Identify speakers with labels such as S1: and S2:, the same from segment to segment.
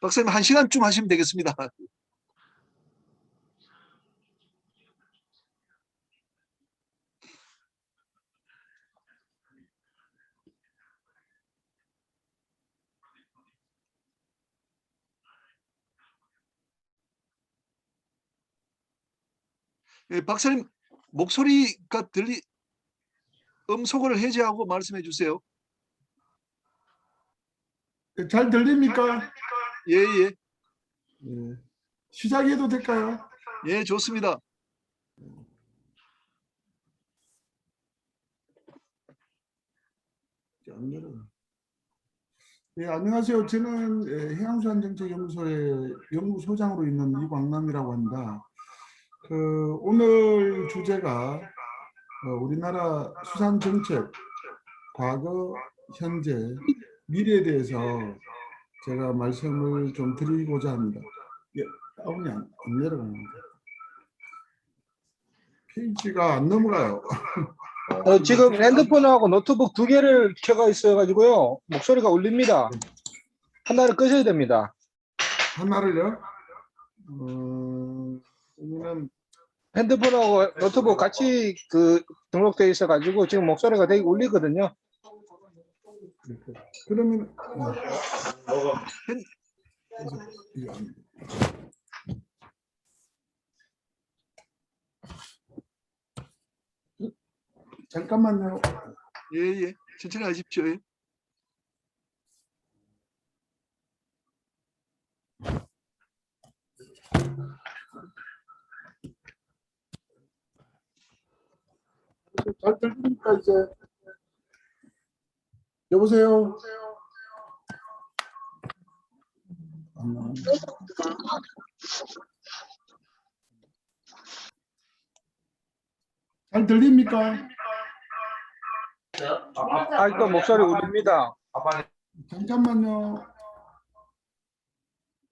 S1: 박사님 1시간쯤 하시면 되겠습니다. 예, 박사님 목소리가 음소거를 해제하고 말씀해 주세요.
S2: 잘 들립니까?
S1: 예, 예.
S2: 예. 시작해도 될까요?
S1: 예, 좋습니다.
S2: 네, 안녕하세요. 저는 해양수산정책연구소의 연구소장으로 있는 이광남이라고 합니다. 오늘 주제가 우리나라 수산정책, 과거, 현재, 미래에 대해서 제가 말씀을 좀 드리고자 합니다. 예, 다운이 안 내려갑니다. 페이지가 안 넘어가요.
S3: 지금 핸드폰하고 노트북 두 개를 켜가 있어가지고요. 목소리가 울립니다. 하나를 끄셔야 됩니다.
S2: 하나를요? 그러면
S3: 핸드폰하고 노트북 같이 등록되어 있어가지고 지금 목소리가 되게 울리거든요.
S2: 그러면 잠깐만요.
S1: 예, 예. 천천히 하십시오. 예.
S2: 잘 들립니까 이제? 여보세요? 잘 들립니까?
S3: 아직도 목소리 울립니다.
S2: 잠깐만요.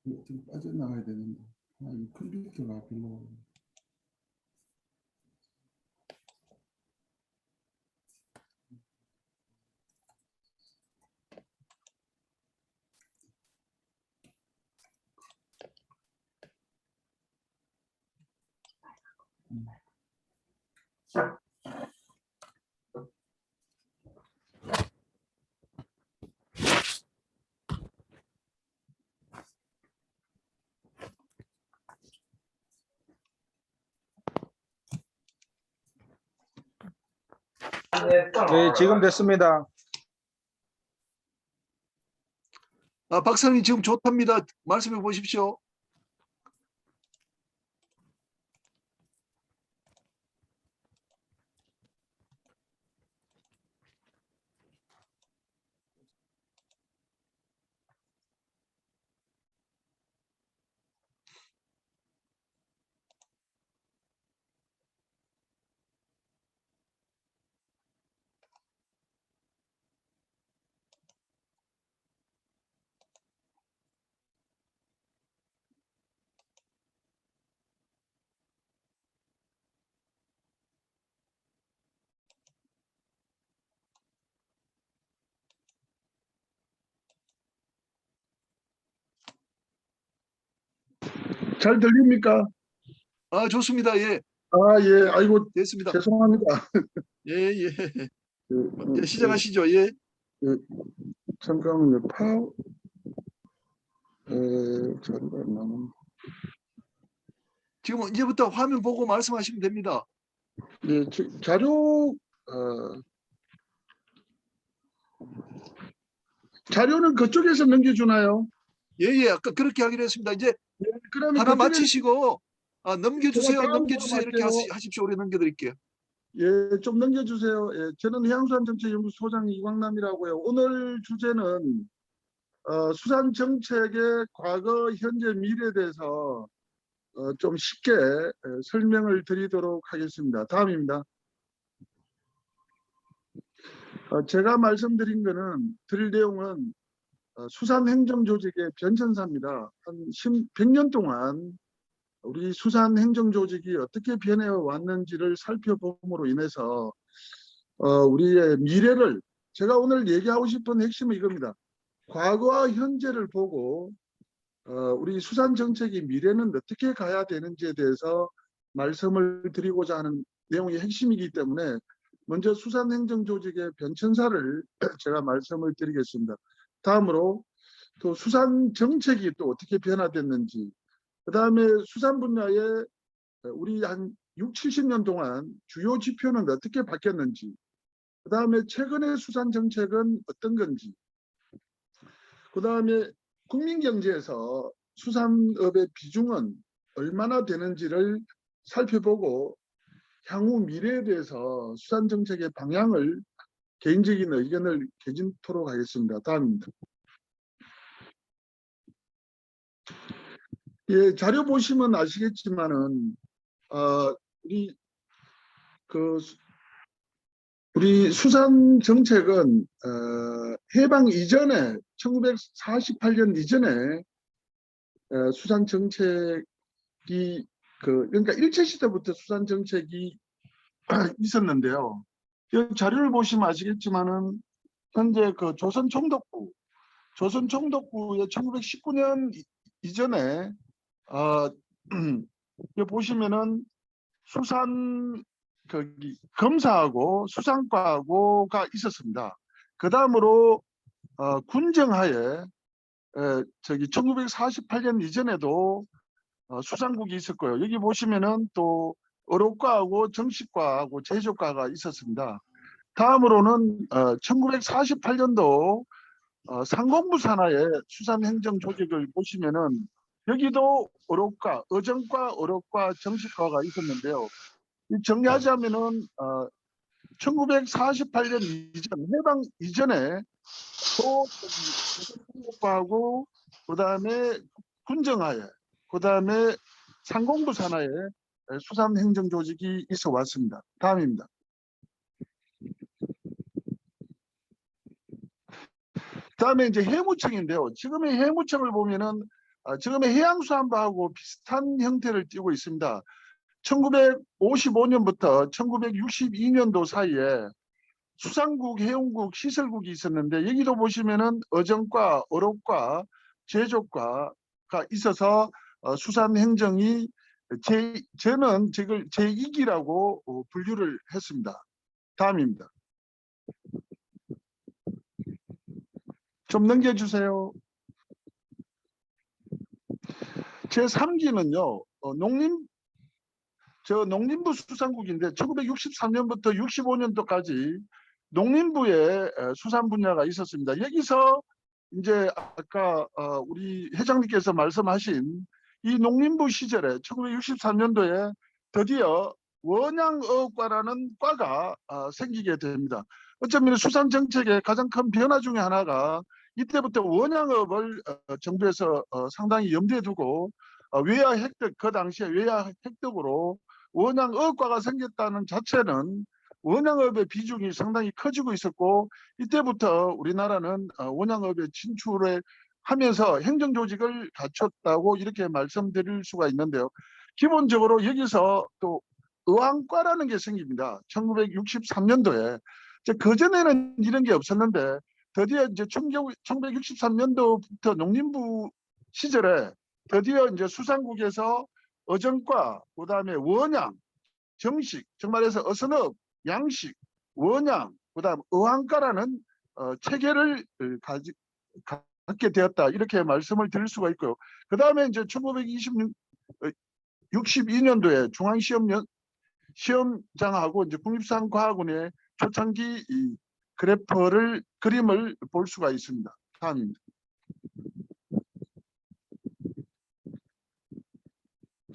S2: 좀 빠져나가야 되는데. 이 컴퓨터가 별로.
S3: 네, 지금 됐습니다.
S1: 박사님 지금 좋답니다. 말씀해 보십시오.
S2: 잘 들립니까?
S1: 좋습니다. 예.
S2: 예. 아이고,
S1: 됐습니다.
S2: 죄송합니다.
S1: 예, 예. 이제 시작하시죠. 예.
S2: 잠깐만요. 잠깐만.
S1: 지금 이제부터 화면 보고 말씀하시면 됩니다.
S2: 예, 자료 자료는 그쪽에서 넘겨주나요?
S1: 예, 예. 아까 그렇게 하기로 했습니다. 이제
S2: 예, 그러면
S1: 하나
S2: 그쪽에-
S1: 마치시고 넘겨주세요.
S2: 제가 다음
S1: 넘겨주세요. 이렇게
S2: 할게요.
S1: 하십시오. 우리 넘겨드릴게요.
S2: 예, 좀 넘겨주세요. 예, 저는 해양수산정책연구소장 이광남이라고요. 오늘 주제는 수산정책의 과거, 현재, 미래에 대해서 좀 쉽게 설명을 드리도록 하겠습니다. 다음입니다. 제가 말씀드린 거는 드릴 내용은 수산행정조직의 변천사입니다. 한 100년 동안 우리 수산행정조직이 어떻게 변해 왔는지를 살펴봄으로 인해서 우리의 미래를, 제가 오늘 얘기하고 싶은 핵심은 이겁니다. 과거와 현재를 보고 우리 수산 정책의 미래는 어떻게 가야 되는지에 대해서 말씀을 드리고자 하는 내용이 핵심이기 때문에 먼저 수산행정조직의 변천사를 제가 말씀을 드리겠습니다. 다음으로 또 수산 정책이 또 어떻게 변화됐는지, 그 다음에 수산 분야에 우리 한 6, 70년 동안 주요 지표는 어떻게 바뀌었는지, 그 다음에 최근의 수산 정책은 어떤 건지, 그 다음에 국민경제에서 수산업의 비중은 얼마나 되는지를 살펴보고 향후 미래에 대해서 수산정책의 방향을 개인적인 의견을 개진토록 하겠습니다. 다음입니다. 예, 자료 보시면 아시겠지만은 우리 우리 수산 정책은 해방 이전에 1948년 이전에 수산 정책이 그러니까 일제 시대부터 수산 정책이 있었는데요. 이 자료를 보시면 아시겠지만은 현재 그 조선 총독부의 1919년 이전에 여기 보시면은 수산 검사하고 수산과하고가 있었습니다. 그 다음으로 군정하에 저기 1948년 이전에도 수산국이 있었고요. 여기 보시면은 또 어록과하고 정식과하고 제조과가 있었습니다. 다음으로는 1948년도 상공부 산하의 수산행정조직을 보시면은 여기도 어록과, 어정과, 어록과, 정식과가 있었는데요. 정리하자면은 1948년 이전, 해방 이전에 조선공업과하고 그다음에 군정하에, 그다음에 상공부 산하에 수산행정조직이 있어 왔습니다. 다음입니다. 다음에 이제 해무청인데요. 지금의 해무청을 보면은 지금의 해양수산부하고 비슷한 형태를 띠고 있습니다. 1955년부터 1962년도 사이에 수산국, 해운국, 시설국이 있었는데 여기도 보시면은 어정과, 어록과, 제조과가 있어서 수산행정이 저는 이걸 제2기라고 분류를 했습니다. 다음입니다. 좀 넘겨주세요. 제3기는요. 농림부 수산국인데 1963년부터 65년도까지 농림부의 수산 분야가 있었습니다. 여기서 이제 아까 우리 회장님께서 말씀하신 이 농림부 시절에 1963년도에 드디어 원양어업과라는 과가 생기게 됩니다. 어쩌면 수산 정책의 가장 큰 변화 중에 하나가 이때부터 원양어업을 정부에서 상당히 염두에 두고 외야 획득, 그 당시에 외야 획득으로 원양어업과가 생겼다는 자체는 원양어업의 비중이 상당히 커지고 있었고 이때부터 우리나라는 원양어업에 진출을 하면서 행정조직을 갖췄다고 이렇게 말씀드릴 수가 있는데요. 기본적으로 여기서 또 어항과라는 게 생깁니다. 1963년도에. 그전에는 이런 게 없었는데 드디어 이제 1963년도부터 농림부 시절에 드디어 이제 수산국에서 어정과, 그다음에 원양, 정식, 정말해서 어선업, 양식, 원양, 그다음 어항과라는 체계를 갖게 되었다. 이렇게 말씀을 드릴 수가 있고요. 그다음에 이제 1962년도에 시험장하고 이제 국립수산과학원의 초창기 그림을 볼 수가 있습니다. 다음입니다.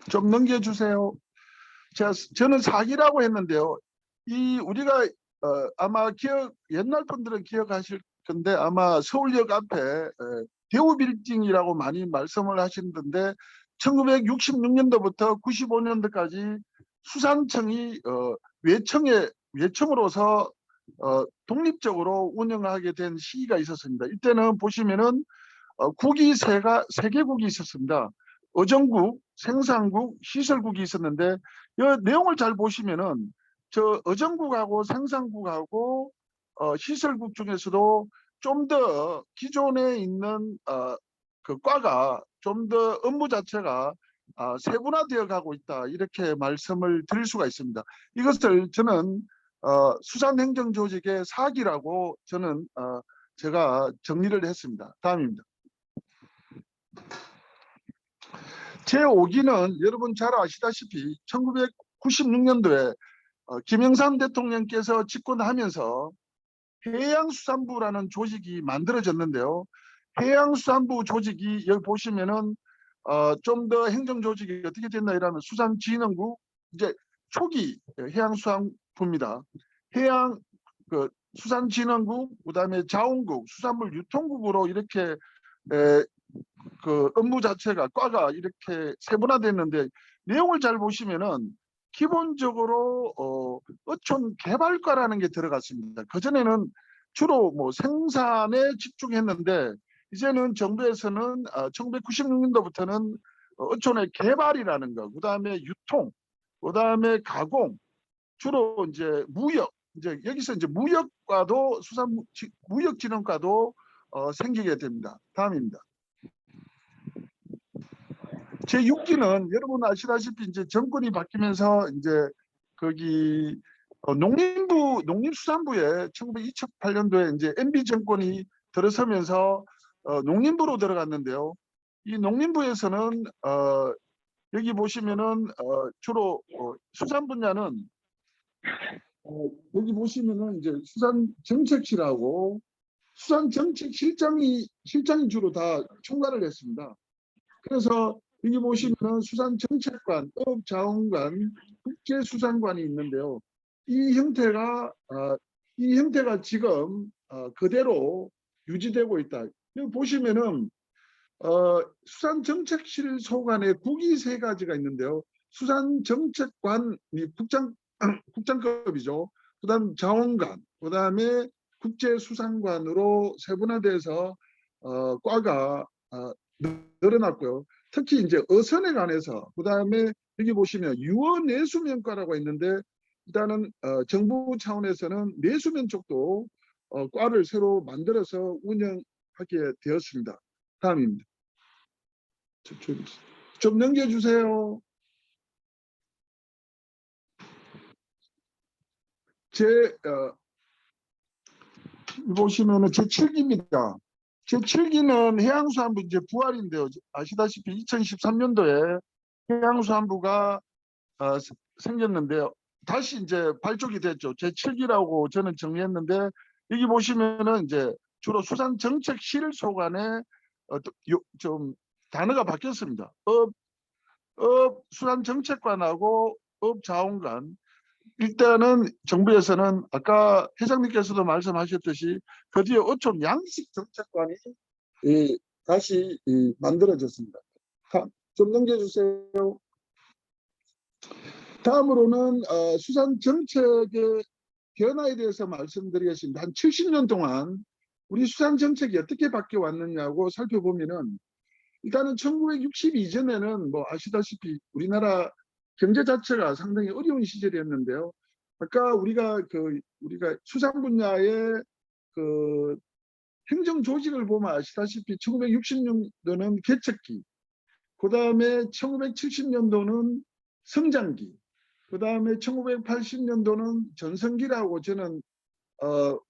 S2: 좀 넘겨주세요. 저는 4기라고 했는데요. 우리가 아마 옛날 분들은 기억하실 건데 아마 서울역 앞에 대우빌딩이라고 많이 말씀을 하시는데 1966년도부터 95년도까지 수산청이 외청으로서 독립적으로 운영하게 된 시기가 있었습니다. 이때는 보시면은 국이 세 개국이 있었습니다. 어정국, 생산국, 시설국이 있었는데 이 내용을 잘 보시면은 저 어정국하고 생산국하고 시설국 중에서도 좀 더 기존에 있는 그 과가 좀 더 업무 자체가 세분화되어 가고 있다 이렇게 말씀을 드릴 수가 있습니다. 이것을 저는 수산행정조직의 사기라고 저는 제가 정리를 했습니다. 다음입니다. 제5기는 여러분 잘 아시다시피 1996년도에 김영삼 대통령께서 집권하면서 해양수산부라는 조직이 만들어졌는데요. 해양수산부 조직이 여기 보시면은 좀 더 행정조직이 어떻게 됐나 이러면 수산진흥국 이제 초기 해양수산부입니다. 해양 수산진흥국 그다음에 자원국 수산물 유통국으로 이렇게 그 업무 자체가 과가 이렇게 세분화됐는데 내용을 잘 보시면은 기본적으로 어촌 개발과라는 게 들어갔습니다. 그전에는 주로 뭐 생산에 집중했는데 이제는 정부에서는 1996년도부터는 어촌의 개발이라는 거, 그다음에 유통, 그다음에 가공, 주로 이제 무역, 이제 여기서 이제 무역과도 무역진흥과도 생기게 됩니다. 다음입니다. 제6기는 여러분 아시다시피 이제 정권이 바뀌면서 이제 거기 농림수산부에 1928년도에 이제 MB 정권이 들어서면서 농림부로 들어갔는데요. 이 농림부에서는 여기 보시면은 주로 수산 분야는 여기 보시면은 이제 수산정책실하고 수산정책실장이 주로 다 총괄을 했습니다. 그래서 여기 보시면은 수산정책관, 업자원관, 국제수산관이 있는데요. 이 형태가 지금 그대로 유지되고 있다. 여기 보시면은 수산정책실 소관에 국이 3가지가 있는데요. 수산정책관이 국장급이죠. 그다음 자원관, 그다음에 국제수산관으로 세분화돼서 과가 늘어났고요. 특히 이제 어선에 관해서 그다음에 여기 보시면 유어내수면과라고 있는데 일단은 정부 차원에서는 내수면 쪽도 과를 새로 만들어서 운영하게 되었습니다. 다음입니다. 좀 넘겨주세요. 보시면은 제7기입니다. 제7기는 해양수산부 이제 부활인데요. 아시다시피 2013년도에 해양수산부가 생겼는데요. 다시 이제 발족이 됐죠. 제7기라고 저는 정리했는데 여기 보시면은 이제 주로 수산정책실 소관에 좀 단어가 바뀌었습니다. 수산정책관하고 업자원관. 일단은 정부에서는 아까 회장님께서도 말씀하셨듯이 드디어 어촌 양식정책관이 다시 만들어졌습니다. 좀 넘겨주세요. 다음으로는 수산정책의 변화에 대해서 말씀드리겠습니다. 한 70년 동안 우리 수산정책이 어떻게 바뀌어 왔느냐고 살펴보면은 일단은 1960 이전에는 뭐 아시다시피 우리나라 경제 자체가 상당히 어려운 시절이었는데요. 아까 우리가 수산 분야의 그 행정 조직을 보면 아시다시피 1960년도는 개척기, 그 다음에 1970년도는 성장기, 그 다음에 1980년도는 전성기라고 저는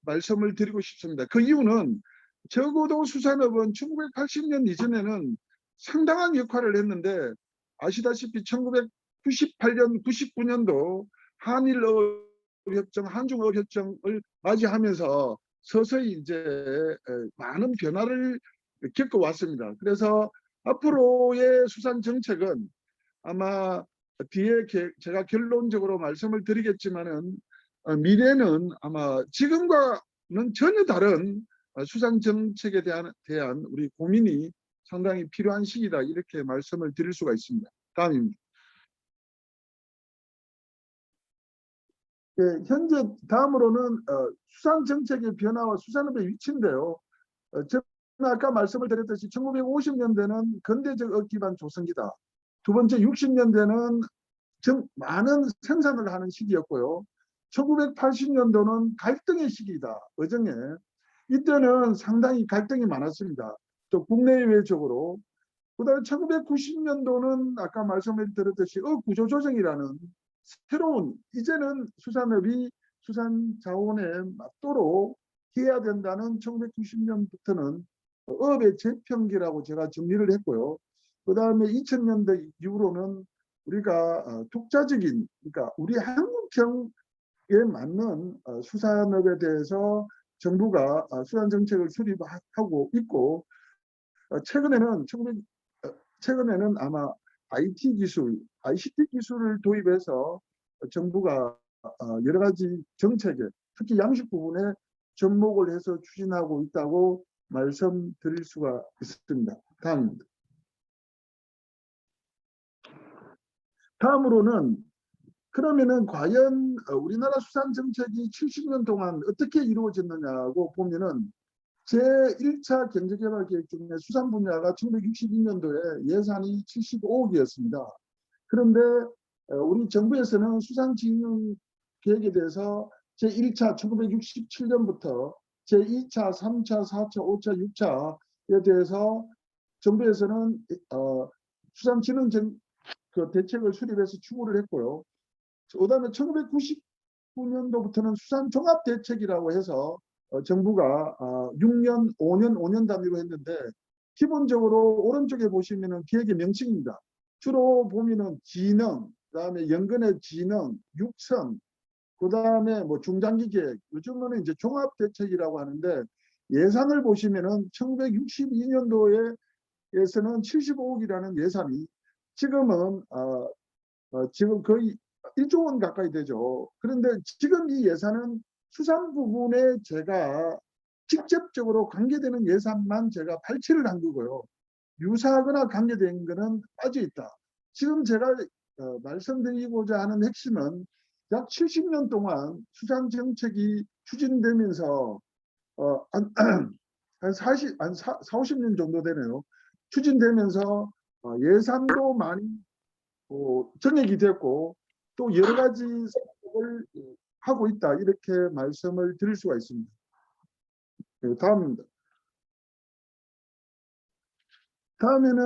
S2: 말씀을 드리고 싶습니다. 그 이유는 적어도 수산업은 1980년 이전에는 상당한 역할을 했는데 아시다시피 1998년, 99년도 한일어업협정, 한중어업협정을 맞이하면서 서서히 이제 많은 변화를 겪어왔습니다. 그래서 앞으로의 수산 정책은 아마 뒤에 제가 결론적으로 말씀을 드리겠지만은 미래는 아마 지금과는 전혀 다른 수산 정책에 대한 우리 고민이 상당히 필요한 시기다 이렇게 말씀을 드릴 수가 있습니다. 다음입니다. 네, 현재 다음으로는 수산 정책의 변화와 수산업의 위치인데요. 저는 아까 말씀을 드렸듯이 1950년대는 근대적 업 기반 조성기다. 두 번째 60년대는 많은 생산을 하는 시기였고요. 1980년도는 갈등의 시기이다. 어정에. 이때는 상당히 갈등이 많았습니다. 또 국내외적으로. 그다음에 1990년도는 아까 말씀을 드렸듯이 구조조정이라는 새로운 이제는 수산업이 수산자원에 맞도록 해야 된다는 1990년부터는 어업의 재평기라고 제가 정리를 했고요. 그다음에 2000년대 이후로는 우리가 독자적인 그러니까 우리 한국형에 맞는 수산업에 대해서 정부가 수산 정책을 수립하고 있고 최근에는 아마 IT 기술, ICT 기술을 도입해서 정부가 여러 가지 정책에 특히 양식 부분에 접목을 해서 추진하고 있다고 말씀드릴 수가 있습니다. 다음입니다. 다음으로는 그러면은 과연 우리나라 수산 정책이 70년 동안 어떻게 이루어졌느냐고 보면은 제1차 경제개발계획 중에 수산 분야가 1962년도에 예산이 75억이었습니다. 그런데 우리 정부에서는 수산진흥 계획에 대해서 제1차 1967년부터 제2차, 3차, 4차, 5차, 6차에 대해서 정부에서는 수산진흥 그 대책을 수립해서 추구를 했고요. 그다음에 1999년도부터는 수산종합대책이라고 해서 정부가 6년, 5년 단위로 했는데 기본적으로 오른쪽에 보시면은 기획의 명칭입니다. 주로 보면은 진흥, 그다음에 연근의 진흥, 육성, 그다음에 뭐 중장기 계획, 요즘은 이제 종합대책이라고 하는데 예산을 보시면은 1962년도에서는 75억이라는 예산이 지금은 지금 거의 1조 원 가까이 되죠. 그런데 지금 이 예산은 수산 부분에 제가 직접적으로 관계되는 예산만 제가 발췌를 한 거고요. 유사하거나 관계된 것은 빠져 있다. 지금 제가 말씀드리고자 하는 핵심은 약 70년 동안 수산 정책이 추진되면서 한 4, 50년 정도 되네요. 추진되면서 예산도 많이 정액이 됐고 또 여러 가지 사업을 하고 있다 이렇게 말씀을 드릴 수가 있습니다. 네, 다음입니다. 다음에는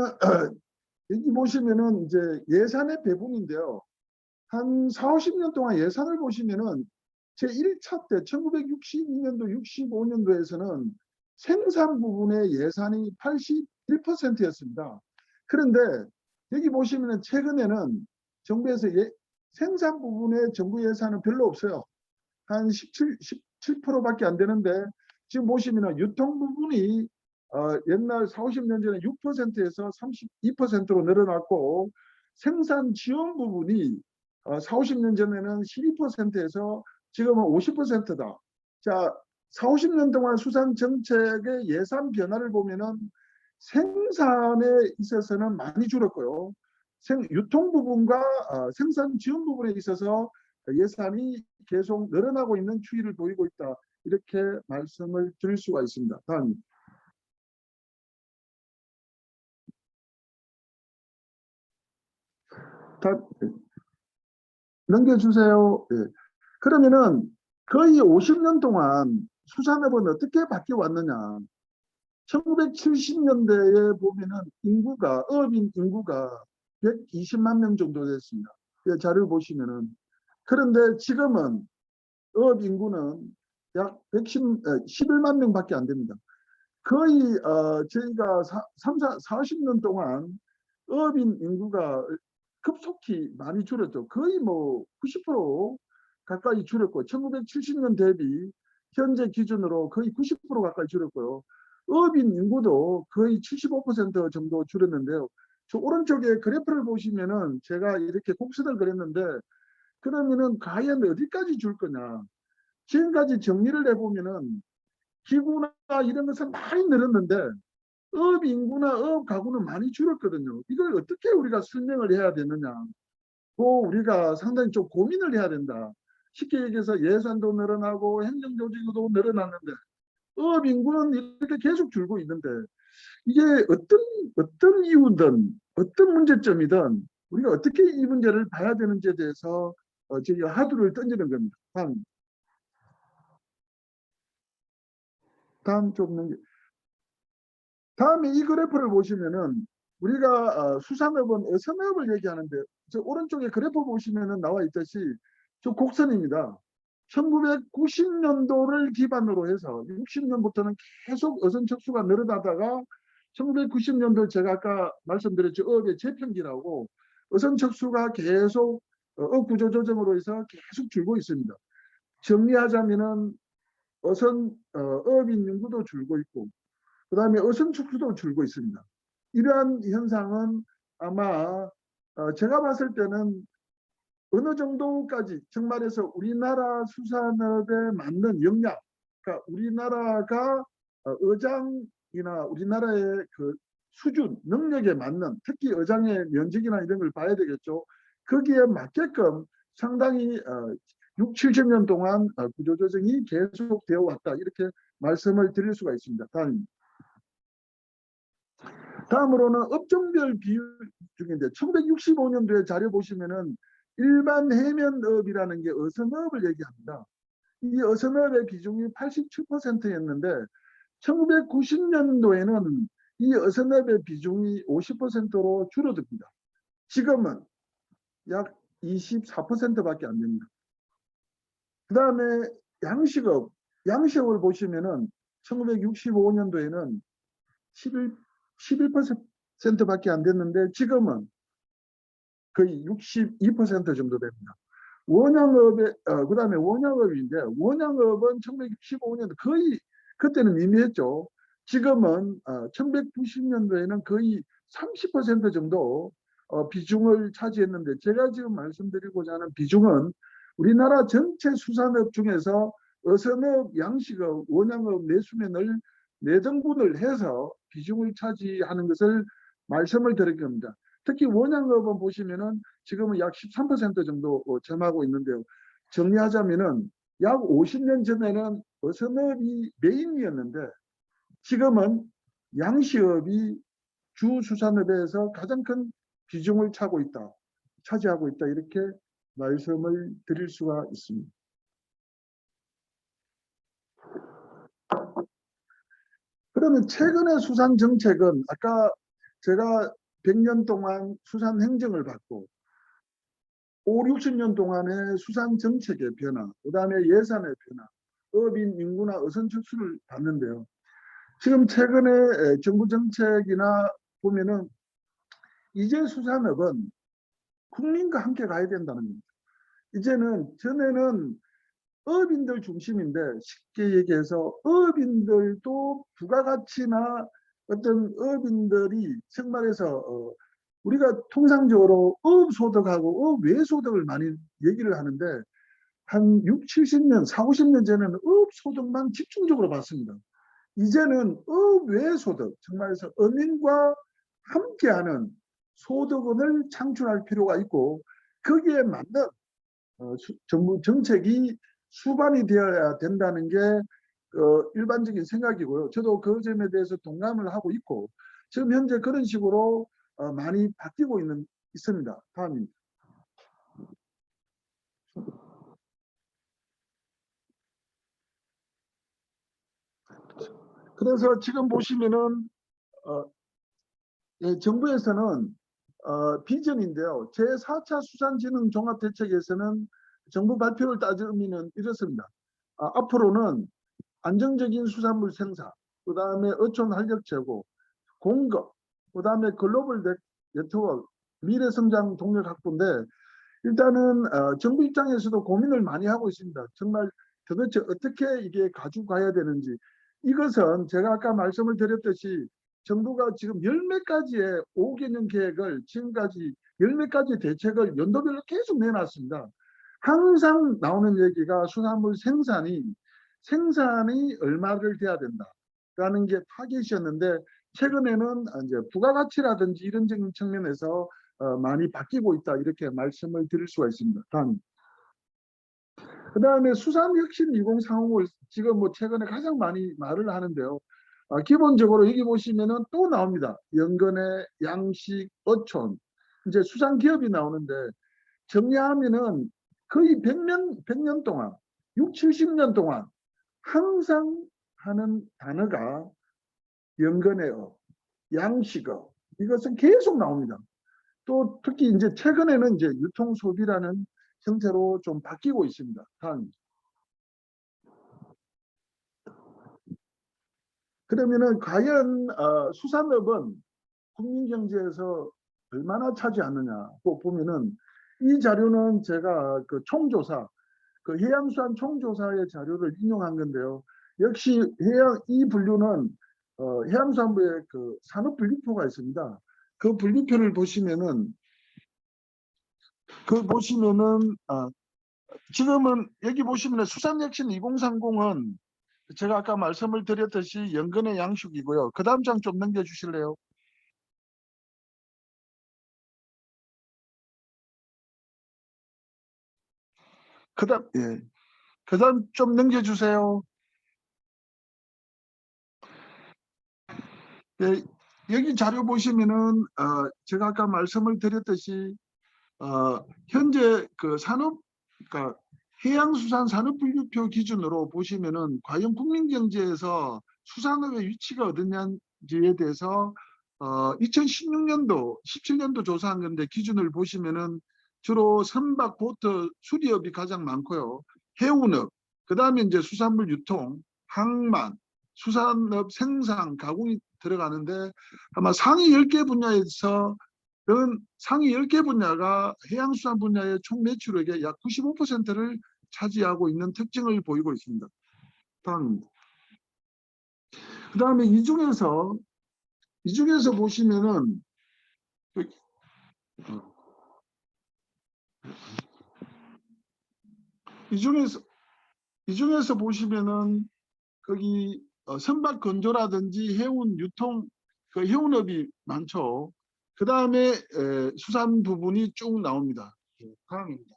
S2: 여기 보시면은 이제 예산의 배분인데요. 한 4, 50년 동안 예산을 보시면은 제1차 때 1962년도, 65년도에서는 생산 부분의 예산이 81%였습니다. 그런데 여기 보시면은 최근에는 정부에서 생산 부분의 정부 예산은 별로 없어요. 한 17%밖에 안 되는데 지금 보시면은 유통 부분이 옛날 4, 50년 전에 6%에서 32%로 늘어났고 생산 지원 부분이 4, 50년 전에는 12%에서 지금은 50%다. 자, 4, 50년 동안 수산 정책의 예산 변화를 보면은 생산에 있어서는 많이 줄었고요. 유통 부분과 생산 지원 부분에 있어서 예산이 계속 늘어나고 있는 추이를 보이고 있다. 이렇게 말씀을 드릴 수가 있습니다. 다음. 넘겨주세요. 예. 그러면은 거의 50년 동안 수산업은 어떻게 바뀌어 왔느냐. 1970년대에 보면은 어업인 인구가 120만 명 정도 됐습니다. 자료를 보시면은. 그런데 지금은 어업 인구는 약 11만 명밖에 안 됩니다. 거의 저희가 40년 동안 어업인 인구가 급속히 많이 줄었죠. 거의 뭐 90% 가까이 줄었고 1970년 대비 현재 기준으로 거의 90% 가까이 줄었고요. 어업인 인구도 거의 75% 정도 줄었는데요. 저 오른쪽에 그래프를 보시면은 제가 이렇게 곡선을 그렸는데 그러면은 과연 어디까지 줄 거냐. 지금까지 정리를 해보면은 기구나 이런 것은 많이 늘었는데 어업 인구나 어업 가구는 많이 줄었거든요. 이걸 어떻게 우리가 설명을 해야 되느냐. 우리가 상당히 좀 고민을 해야 된다. 쉽게 얘기해서 예산도 늘어나고 행정조직도 늘어났는데 어업 인구는 이렇게 계속 줄고 있는데 이게 어떤 이유든 어떤 문제점이든 우리가 어떻게 이 문제를 봐야 되는지에 대해서 저희가 화두를 던지는 겁니다. 다음 좀 다음에 이 그래프를 보시면은 우리가 수산업은 어선업을 얘기하는데 저 오른쪽에 그래프 보시면은 나와 있듯이 저 곡선입니다. 1990년도를 기반으로 해서 60년부터는 계속 어선 척수가 늘어나다가 1990년도 제가 아까 말씀드렸죠. 어업의 재평기라고 어선 척수가 계속 업 구조 조정으로 해서 계속 줄고 있습니다. 정리하자면은 어업인 인구도 줄고 있고 그다음에 어선 척수도 줄고 있습니다. 이러한 현상은 아마 제가 봤을 때는 어느 정도까지 정말해서 우리나라 수산업에 맞는 역량, 그러니까 우리나라가 어장이나 우리나라의 그 수준, 능력에 맞는 특히 어장의 면적이나 이런 걸 봐야 되겠죠. 거기에 맞게끔 상당히 6, 70년 동안 구조조정이 계속되어 왔다. 이렇게 말씀을 드릴 수가 있습니다. 다음으로는 업종별 비율 중인데 1965년도에 자료 보시면은 일반 해면업이라는 게 어선업을 얘기합니다. 이 어선업의 비중이 87%였는데 1990년도에는 이 어선업의 비중이 50%로 줄어듭니다. 지금은 약 24%밖에 안 됩니다. 그 다음에 양식업을 보시면은 1965년도에는 11%밖에 안 됐는데 지금은 거의 62% 정도 됩니다. 그다음에 원양업인데 원양업은 1965년도 거의 그때는 미미했죠. 지금은 1990년도에는 거의 30% 정도 비중을 차지했는데 제가 지금 말씀드리고자 하는 비중은 우리나라 전체 수산업 중에서 어선업, 양식업, 원양업, 내수면을 내등분을 해서 비중을 차지하는 것을 말씀을 드릴 겁니다. 특히 원양업은 보시면은 지금은 약 13% 정도 점하고 있는데요. 정리하자면은 약 50년 전에는 어선업이 메인이었는데 지금은 양식업이 주 수산업에서 가장 큰 비중을 차지하고 있다 이렇게 말씀을 드릴 수가 있습니다. 그러면 최근의 수산 정책은 아까 제가 100년 동안 수산 행정을 받고 5, 60년 동안의 수산 정책의 변화, 그다음에 예산의 변화, 어민 인구나 어선 척수를 봤는데요. 지금 최근에 정부 정책이나 보면은 이제 수산업은 국민과 함께 가야 된다는 겁니다. 이제는 전에는 어민들 중심인데 쉽게 얘기해서 어민들도 부가가치나 어떤 어민들이 정말해서 우리가 통상적으로 어업소득하고 어업외소득을 많이 얘기를 하는데 한 6, 70년, 4, 50년 전에는 어업소득만 집중적으로 봤습니다. 이제는 어업외소득, 정말해서 어민과 함께하는 소득원을 창출할 필요가 있고 거기에 맞는 정부 정책이 수반이 되어야 된다는 게 일반적인 생각이고요. 저도 그 점에 대해서 동감을 하고 있고 지금 현재 그런 식으로 많이 바뀌고 있습니다. 다음입니다. 그래서 지금 보시면은 정부에서는 비전인데요. 제4차 수산진흥종합대책에서는 정부 발표를 따지면 이렇습니다. 앞으로는 안정적인 수산물 생산, 그 다음에 어촌 활력 제고, 공급, 그 다음에 글로벌 네트워크, 미래성장 동력 확보인데 일단은 정부 입장에서도 고민을 많이 하고 있습니다. 정말 도대체 어떻게 이게 가져가야 되는지. 이것은 제가 아까 말씀을 드렸듯이 정부가 지금 열 몇 가지의 5개년 계획을 지금까지 열 몇 가지 대책을 연도별로 계속 내놨습니다. 항상 나오는 얘기가 수산물 생산이 얼마를 돼야 된다라는 게 타겟이었는데 최근에는 이제 부가가치라든지 이런 측면에서 많이 바뀌고 있다 이렇게 말씀을 드릴 수가 있습니다. 그다음에 수산혁신 2035를 지금 뭐 최근에 가장 많이 말을 하는데요. 기본적으로 여기 보시면은 또 나옵니다. 연근해, 양식, 어촌 이제 수산기업이 나오는데 정리하면은 거의 100년 동안 6, 70년 동안 항상 하는 단어가 연근해업, 양식업 이것은 계속 나옵니다. 또 특히 이제 최근에는 이제 유통 소비라는 형태로 좀 바뀌고 있습니다. 다음. 그러면은 과연 수산업은 국민 경제에서 얼마나 차지하느냐 보면은 이 자료는 제가 그 총조사, 그 해양수산 총조사의 자료를 인용한 건데요. 역시 이 분류는 해양수산부의 그 산업 분류표가 있습니다. 그 분류표를 보시면은 지금은 여기 보시면 수산혁신 2030은 제가 아까 말씀을 드렸듯이 연근의 양식이고요. 그 다음 장 좀 넘겨주실래요? 그 다음 좀 넘겨주세요. 예, 여기 자료 보시면은 제가 아까 말씀을 드렸듯이 현재 그 그러니까 해양수산 산업분류표 기준으로 보시면은 과연 국민경제에서 수산업의 위치가 어디냐지에 대해서 2016년도, 17년도 조사한 건데 기준을 보시면은 주로 선박, 보트, 수리업이 가장 많고요. 해운업, 그 다음에 이제 수산물 유통, 항만, 수산업 생산, 가공이 들어가는데 아마 상위 10개 분야에서 상위 10개 분야가 해양수산 분야의 총 매출액의 약 95%를 차지하고 있는 특징을 보이고 있습니다. 다음입니다. 그 다음에 이 중에서 보시면은 이 중에서 보시면은 거기 선박 건조라든지 해운 유통, 그 해운업이 많죠. 그 다음에 수산 부분이 쭉 나옵니다. 다음입니다.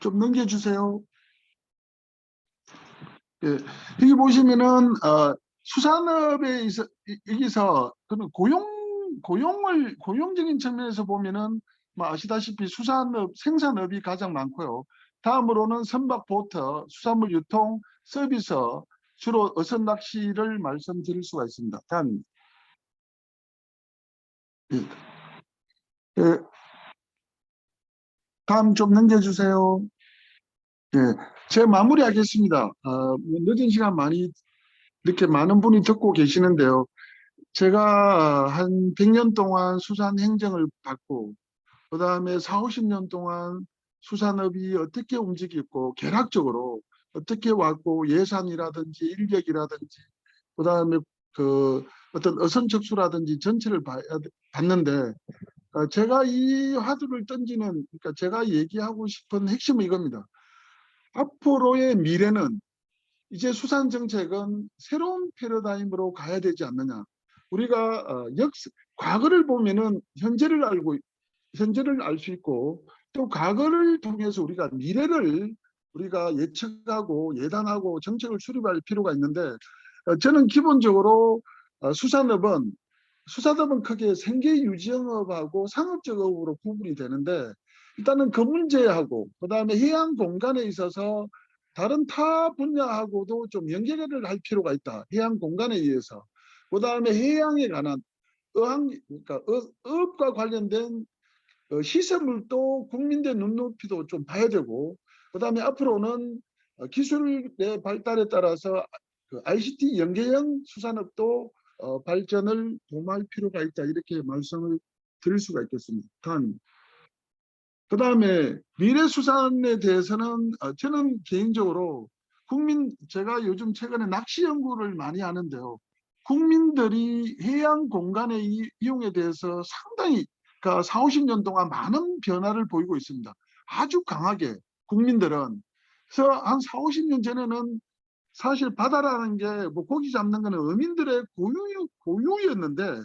S2: 좀 넘겨주세요. 예, 여기 보시면은 수산업에 여기서 고용적인 측면에서 보면은 뭐 아시다시피 수산업 생산업이 가장 많고요. 다음으로는 선박, 보트, 수산물 유통, 서비스, 주로 어선 낚시를 말씀드릴 수가 있습니다. 다음. 예. 예, 다음 좀 넘겨주세요. 예, 제가 마무리하겠습니다. 뭐 늦은 시간 많이 이렇게 많은 분이 듣고 계시는데요. 제가 한 100년 동안 수산 행정을 받고 그다음에 4, 50년 동안 수산업이 어떻게 움직였고 개략적으로 어떻게 왔고 예산이라든지 인력이라든지 그다음에 그 어떤 어선 척수라든지 전체를 봤는데 제가 이 화두를 던지는 그러니까 제가 얘기하고 싶은 핵심은 이겁니다. 앞으로의 미래는 이제 수산 정책은 새로운 패러다임으로 가야 되지 않느냐. 우리가 과거를 보면은 현재를 알 수 있고 또 과거를 통해서 우리가 미래를 우리가 예측하고 예단하고 정책을 수립할 필요가 있는데 저는 기본적으로 수산업은 크게 생계 유지영업하고 상업적 업으로 구분이 되는데 일단은 그 문제하고 그다음에 해양 공간에 있어서 다른 타 분야하고도 좀 연계를 할 필요가 있다. 해양 공간에 의해서. 그다음에 해양에 관한 그러니까 어업과 관련된 시설물도 국민들 눈높이도 좀 봐야 되고 그다음에 앞으로는 기술의 발달에 따라서 그 ICT 연계형 수산업도 발전을 도모할 필요가 있다 이렇게 말씀을 드릴 수가 있겠습니다. 그다음에 미래수산에 대해서는 저는 개인적으로 제가 요즘 최근에 낚시 연구를 많이 하는데요. 국민들이 해양 공간의 이용에 대해서 상당히 그러니까 4, 50년 동안 많은 변화를 보이고 있습니다. 아주 강하게 국민들은. 그래서 한 4, 50년 전에는 사실 바다라는 게 뭐 고기 잡는 거는 어민들의 고유였는데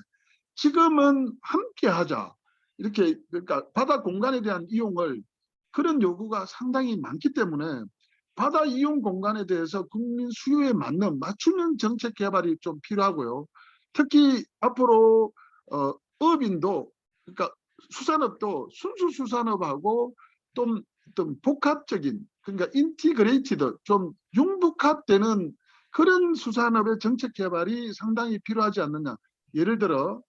S2: 지금은 함께 하자. 이렇게 그러니까 바다 공간에 대한 이용을 그런 요구가 상당히 많기 때문에 바다 이용 공간에 대해서 국민 수요에 맞추는 정책 개발이 좀 필요하고요. 특히 앞으로 어업인도 그러니까 수산업도 순수 수산업하고 좀 어떤 복합적인, 그러니까 인티그레이티드, 좀 융복합되는 그런 수산업의 정책 개발이 상당히 필요하지 않느냐. 예를 들어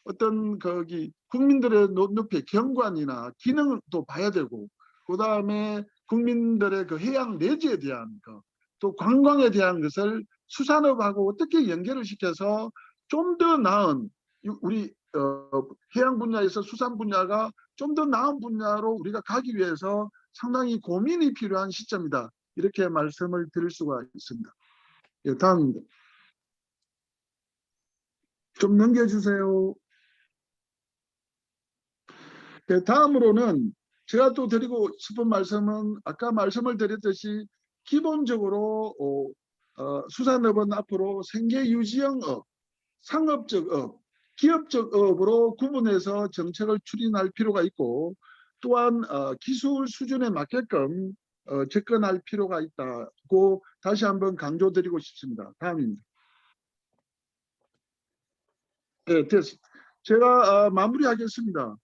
S2: 어떤 거기 국민들의 눈높이 경관이나 기능도 봐야 되고, 그 다음에 국민들의 그 해양 내지에 대한 거, 또 관광에 대한 것을 수산업하고 어떻게 연결을 시켜서 좀 더 나은 우리 해양 분야에서 수산 분야가 좀 더 나은 분야로 우리가 가기 위해서 상당히 고민이 필요한 시점이다. 이렇게 말씀을 드릴 수가 있습니다. 예, 다음입니다. 좀 넘겨주세요. 네, 다음으로는 제가 또 드리고 싶은 말씀은 아까 말씀을 드렸듯이 기본적으로 수산업은 앞으로 생계유지형 업, 상업적 업, 기업적 업으로 구분해서 정책을 추진할 필요가 있고, 또한 기술 수준에 맞게끔 접근할 필요가 있다고 다시 한번 강조드리고 싶습니다. 다음입니다. 네, 됐습니다. 제가 마무리하겠습니다.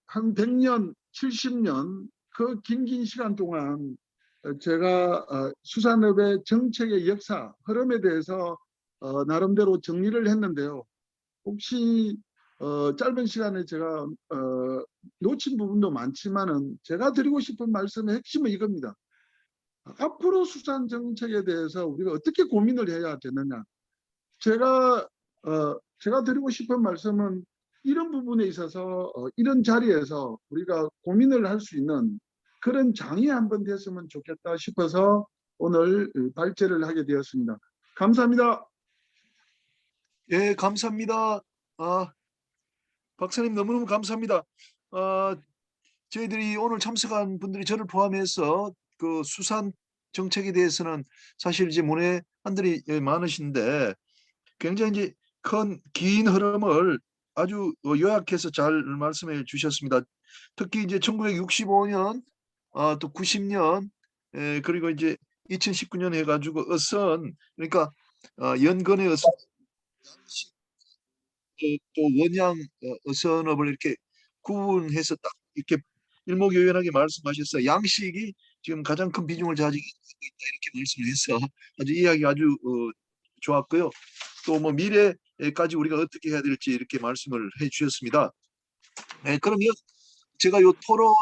S2: 한 100년, 70년 그 긴 시간 동안 제가 수산업의 정책의 역사, 흐름에 대해서 나름대로 정리를 했는데요. 혹시 짧은 시간에 제가 놓친 부분도 많지만은 제가 드리고 싶은 말씀의 핵심은 이겁니다. 앞으로 수산 정책에 대해서 우리가 어떻게 고민을 해야 되느냐. 제가 드리고 싶은 말씀은 이런 부분에 있어서 이런 자리에서 우리가 고민을 할 수 있는 그런 장이 한번 됐으면 좋겠다 싶어서 오늘 발제를 하게 되었습니다. 감사합니다.
S1: 예, 감사합니다. 박사님 너무너무 감사합니다. 저희들이 오늘 참석한 분들이 저를 포함해서 그 수산 정책에 대해서는 사실 이제 문외한들이 많으신데 굉장히 이제 긴 흐름을 아주 요약해서 잘 말씀해 주셨습니다. 특히 이제 1965년, 또 90년, 그리고 이제 2019년 해가지고 어선, 그러니까 연근의 어선, 또 원양 어선업을 이렇게 구분해서 딱 이렇게 일목요연하게 말씀하셨어요. 양식이 지금 가장 큰 비중을 차지하고 있다 이렇게 말씀을 해서 아주 이야기 아주 좋았고요. 또 뭐 미래까지 우리가 어떻게 해야 될지 이렇게 말씀을 해주셨습니다. 그러면 제가 요 토론은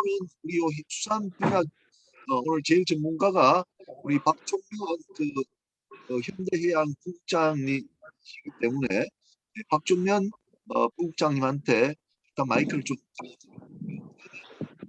S1: 우리 요 수산 분야 오늘 제일 전문가가 우리 박종면 현대해양 국장이시기 때문에 박종면 부국장님한테 일단 마이크를 좀